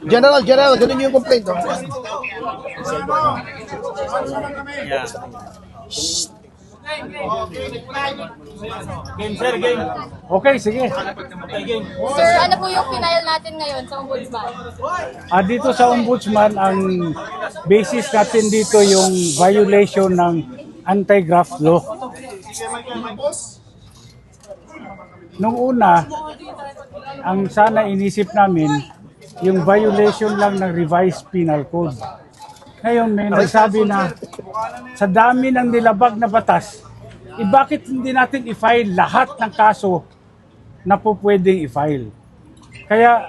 General, ganun yung complaint. Oh. Yeah. Game, sir, game. Okay, sige. Sir, ano po yung final natin ngayon sa Ombudsman? Dito sa Ombudsman, ang basis natin dito yung violation ng anti-graft law. Nung una, ang sana inisip namin, yung violation lang ng revised penal code. Ngayon may nagsabi na sa dami ng nilabag na batas, bakit hindi natin i-file lahat ng kaso na po pwedeng i-file? Kaya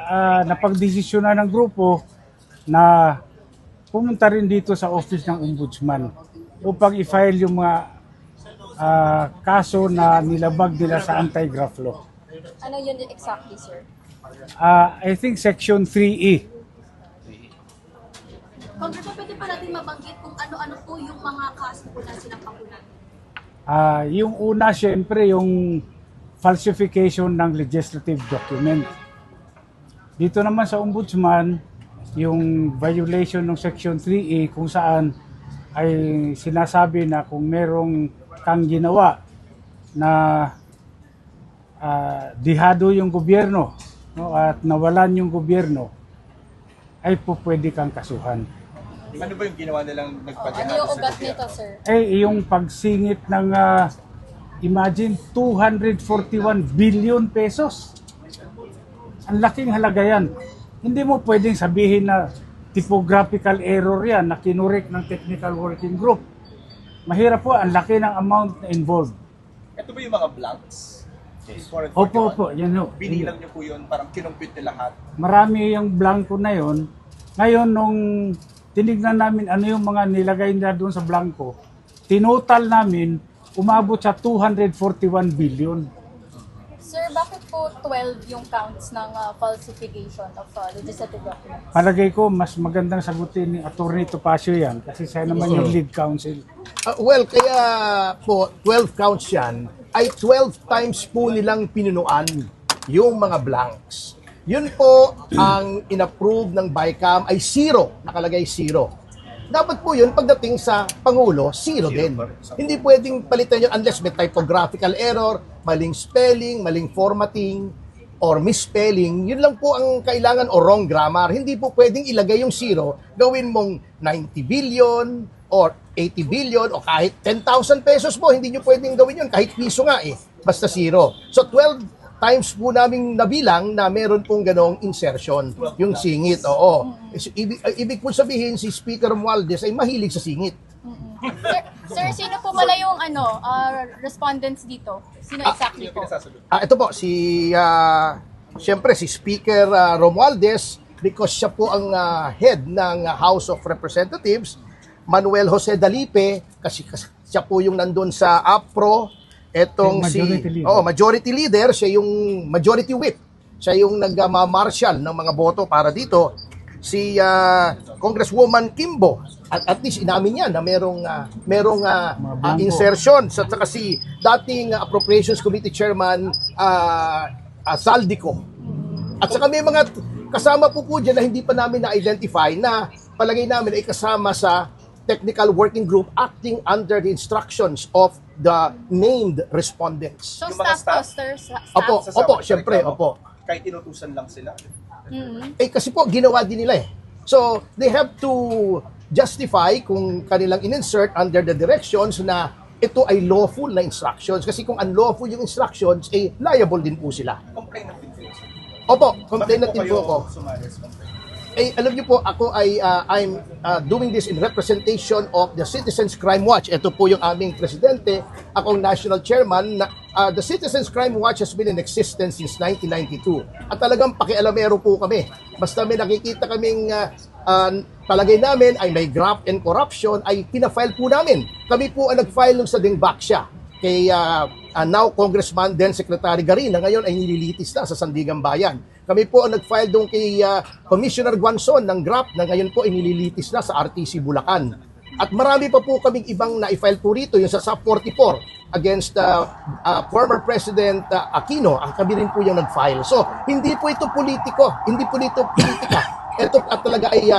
napagdesisyonan ng grupo na pumunta rin dito sa office ng Ombudsman upang i-file yung mga kaso na nilabag nila sa anti-graft law. Ano yun exactly, sir? I think Section 3E. Congressman, pwede pa natin mabanggit kung ano-ano po yung mga kaso po na sinampakunan? Yung una, syempre, yung falsification ng legislative document. Dito naman sa Ombudsman, yung violation ng Section 3E kung saan ay sinasabi na kung merong kang ginawa na dihado yung gobyerno, no, at nawalan yung gobyerno, ay po pwede kang kasuhan. Ano ba yung ginawa nilang Ano nagpadihado yung sa ugat gobyerno? nito, sir? Yung pagsingit ng, imagine, 241 billion pesos. Ang laking halaga yan. Hindi mo pwedeng sabihin na typographical error yan na kinurek ng technical working group. Mahirap po, ang laki ng amount na involved. Ito ba yung mga blanks? Opo, yan o. Binilang niyo po yun, parang kinumpit na lahat. Marami yung blanco na yon. Ngayon, nung tinignan namin ano yung mga nilagay nila doon sa blanco, tinotal namin, umabot sa 241 billion. Sir, bakit po 12 yung counts ng falsification of legislative documents? Palagay ko, mas magandang sagutin ni Atty. Topacio yan kasi siya naman yung lead counsel. Well, kaya po 12 counts yan ay 12 times po nilang pinunuan yung mga blanks. Yun po ang inapprove ng BICAM ay 0, nakalagay 0. Dapat po yun pagdating sa Pangulo, 0 din. Hindi pwedeng palitan yun unless may typographical error, maling spelling, maling formatting, or misspelling. Yun lang po ang kailangan o wrong grammar. Hindi po pwedeng ilagay yung 0, gawin mong 90 billion or 80 billion o kahit 10,000 pesos po. Hindi nyo pwedeng gawin yun, kahit piso nga eh. Basta 0. So 12 times po naming nabilang na meron pong ganong insertion, yung singit, oo. Ibig po sabihin, si Speaker Romualdez ay mahilig sa singit. Sir, sino po pala yung respondents dito? Sino exactly po? Ito po, siyempre si Speaker Romualdez, because siya po ang head ng House of Representatives, Manuel Jose Dalipe, kasi siya po yung nandun sa APRO, etong majority leader, siya yung majority whip. Siya yung nagma-marshal ng mga boto para dito. Si Congresswoman Kimbo, at least inamin niya na merong insertion. At saka si dating Appropriations Committee Chairman Saldico. At saka may mga kasama po dyan na hindi pa namin na-identify na palagay namin ay kasama sa technical working group acting under the instructions of the named respondents. So, Yung mga staff staff? to, sir? Opo, syempre, opo. Kahit inutusan lang sila. Kasi po, ginawa din nila eh. So, they have to justify kung kanilang in-insert under the directions na ito ay lawful na instructions. Kasi kung unlawful yung instructions, liable din po sila. Complainant din po. Opo, complainant din po ako. Sumali sa complaint? Alam niyo po, ako ay I'm doing this in representation of the Citizens Crime Watch. Ito po yung aming presidente, akong national chairman. The Citizens Crime Watch has been in existence since 1992. At talagang pakialamero po kami. Basta may nakikita kaming palagay namin ay may graft and corruption, ay pinafile po namin. Kami po ang nag-file sa Dingbaksya kay now Congressman then Secretary Garin na ngayon ay nililitis na sa Sandigan Bayan. Kami po ang nag-file doon kay Commissioner Guanzon ng GRAP na ngayon po ay nililitis na sa RTC Bulacan. At marami pa po kaming ibang na-file po rito, yung sa SAP 44. against former President Aquino, ang kami rin po yung nag-file. So, hindi po ito politiko, hindi po ito politika. Ito talaga ay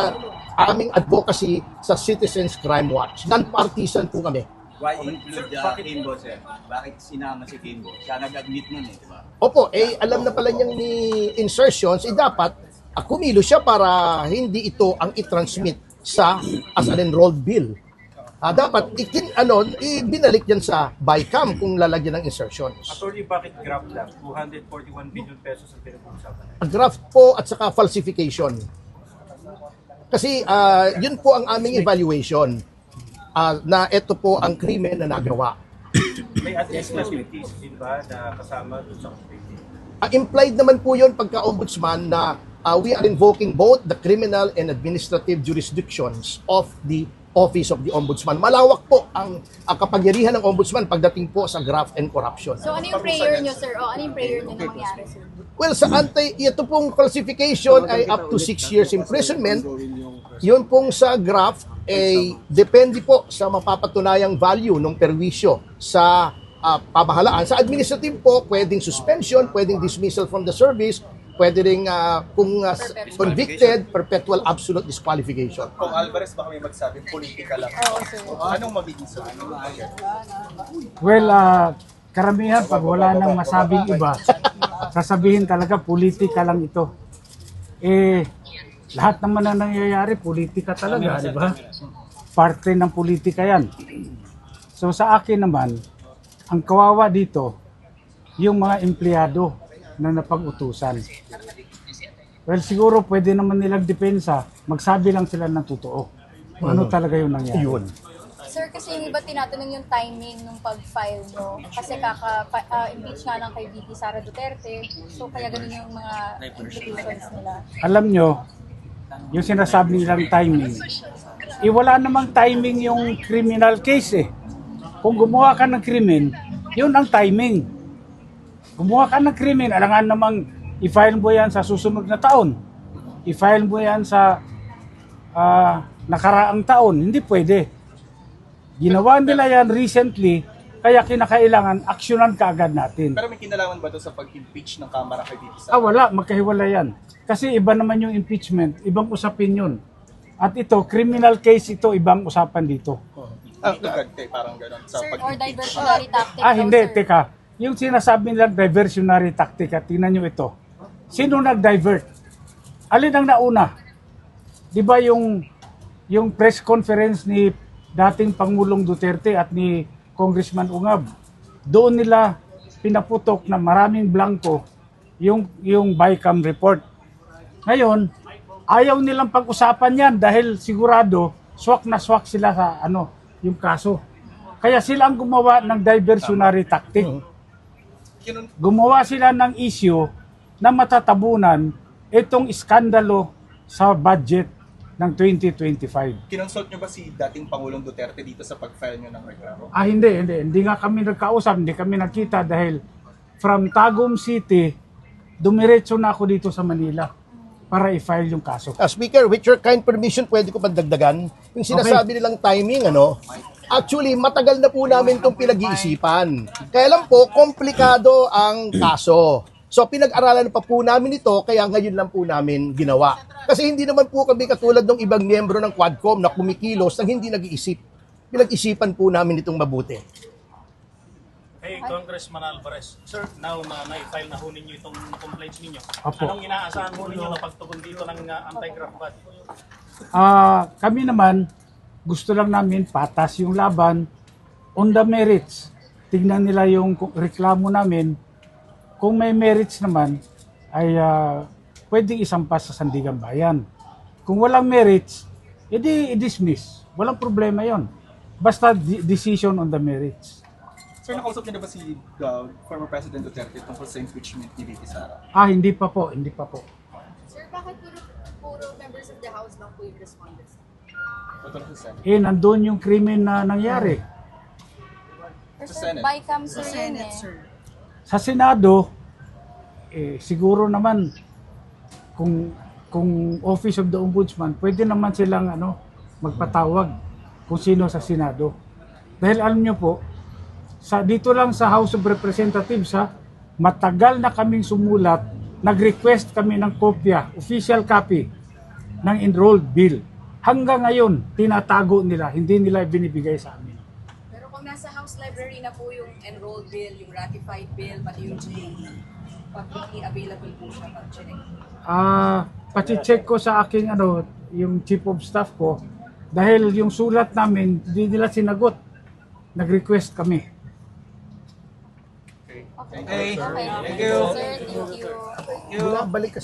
aming advocacy sa Citizens Crime Watch. Non-partisan po kami. Why include Kimbo, sir? Bakit sinama si Kimbo? Siya nag-admit nun di ba? Opo, alam na pala niyang ni insertions, dapat kumilos siya para hindi ito ang i-transmit as an enrolled bill. Dapat binalik yan sa BICAM kung lalagyan ng insertions. Attorney, bakit graft lang? 241 billion pesos ang pinag-uusapan. Graft po at saka falsification. Kasi yun po ang aming evaluation na ito po ang krimen na nagawa. May administrative din ba na kasama doon sa committee? Implied naman po yun pagka-ombudsman na we are invoking both the criminal and administrative jurisdictions of the Office of the Ombudsman. Malawak po ang kapangyarihan ng Ombudsman pagdating po sa graft and corruption. So ano yung prayer nyo, sir? O ano yung prayer nyo na mangyari, sir? Well, ito pong falsification ay up to 6 years imprisonment. Yun pong sa graft ay depende po sa mapapatunayang value ng perwisyo sa pamahalaan. Sa administrative po, pwedeng suspension, pwedeng dismissal from the service, pwede rin kung convicted, perpetual absolute disqualification. Kung Alvarez, baka may magsabing politika lang. Anong magiging sa Well, karamihan pag wala nang masabing iba, sasabihin talaga politika lang ito. Lahat naman na nangyayari, politika talaga, di ba? Parte ng politika yan. So sa akin naman, ang kawawa dito, yung mga empleyado na napag-utusan. Well, siguro pwede naman nilang depensa, magsabi lang sila ng totoo. Ano talaga yung nangyari. Yun. Sir, kasi yung iba tinatanong yung timing ng pag-file nyo. Kasi kaka-impeach nga lang kay VP Sara Duterte. So kaya ganun yung mga implications nila. Alam nyo, yung sinasabi nilang timing, wala namang timing yung criminal case eh. Kung gumawa ka ng krimen, yun ang timing. Gumawa ka ng krimen, alangan namang i-file mo yan sa susunod na taon. I-file mo yan sa nakaraang taon. Hindi pwede. Ginawa nila yan recently, kaya kinakailangan aksyonan kaagad natin. Pero may kinalaman ba ito sa pag-impeach ng Kamara kay VP Sara? Wala, magkahiwala yan. Kasi iba naman yung impeachment, ibang usapin yun. At ito, criminal case ito, ibang usapan dito. Dito parang gano'n. Sa Sir, or diversionary tactic Hindi, sir. teka. Yung sinasabi nilang diversionary tactic, tingnan nyo ito. Sino nag-divert? Alin ang nauna? Di ba yung press conference ni dating Pangulong Duterte at ni Congressman Ungab, doon nila pinaputok na maraming blanco yung BICAM report. Ngayon, ayaw nilang pag-usapan yan dahil sigurado swak na swak sila sa yung kaso. Kaya sila ang gumawa ng diversionary tactic. Gumawa sila ng issue na matatabunan itong iskandalo sa budget ng 2025. Kinonsult nyo ba si dating Pangulong Duterte dito sa pag-file nyo ng reklamo? Hindi nga kami nagkausap, hindi kami nakita dahil from Tagum City, dumiretso na ako dito sa Manila para i-file yung kaso. Speaker, with your kind permission, pwede ko pandagdagan? Yung sinasabi nilang timing, actually, matagal na po namin itong pinag-iisipan. Kaya lang po, komplikado ang kaso. So, pinag-aralan pa po namin ito, kaya ngayon lang po namin ginawa. Kasi hindi naman po kami katulad ng ibang miyembro ng Quadcom na kumikilos nang hindi nag-iisip. Pinag-isipan po namin itong mabuti. Hey, Congressman Alvarez. Sir, now na na-file na ho ninyo itong complaints ninyo. Apo. Anong inaasahan ho ninyo na pagtugon dito ng anti-graft body? Kami naman, gusto lang namin patas yung laban on the merits. Tignan nila yung reklamo namin. Kung may merits naman, ay pwedeng isampas sa Sandigan Bayan. Kung walang merits, edi i-dismiss. Walang problema yon. Basta decision on the merits. Sir, nakausap niyo na ba si former President Duterte tungkol sa impeachment ni VP Sara? Hindi pa po. Sir, bakit puro members of the House lang po yung respondents? Totoo sa Senate. Nandun yung krimen na nangyari. Sir, Senate. BICAM sir yun eh. Sa Senado, siguro naman, kung Office of the Ombudsman, pwede naman silang magpatawag kung sino sa Senado. Dahil alam nyo po, dito lang sa House of Representatives matagal na kaming sumulat, nag-request kami ng kopya, official copy ng enrolled bill. Hanggang ngayon, tinatago nila, hindi nila binibigay sa amin. Pero kung nasa House Library na po yung enrolled bill, yung ratified bill, pati yung GAE, publicly available po siya pag-check. Pachi-check ko sa aking yung chief of staff ko, dahil yung sulat namin, hindi nila sinagot. Nag-request kami. Okay. Thank you. Sir, thank you. Balik kasi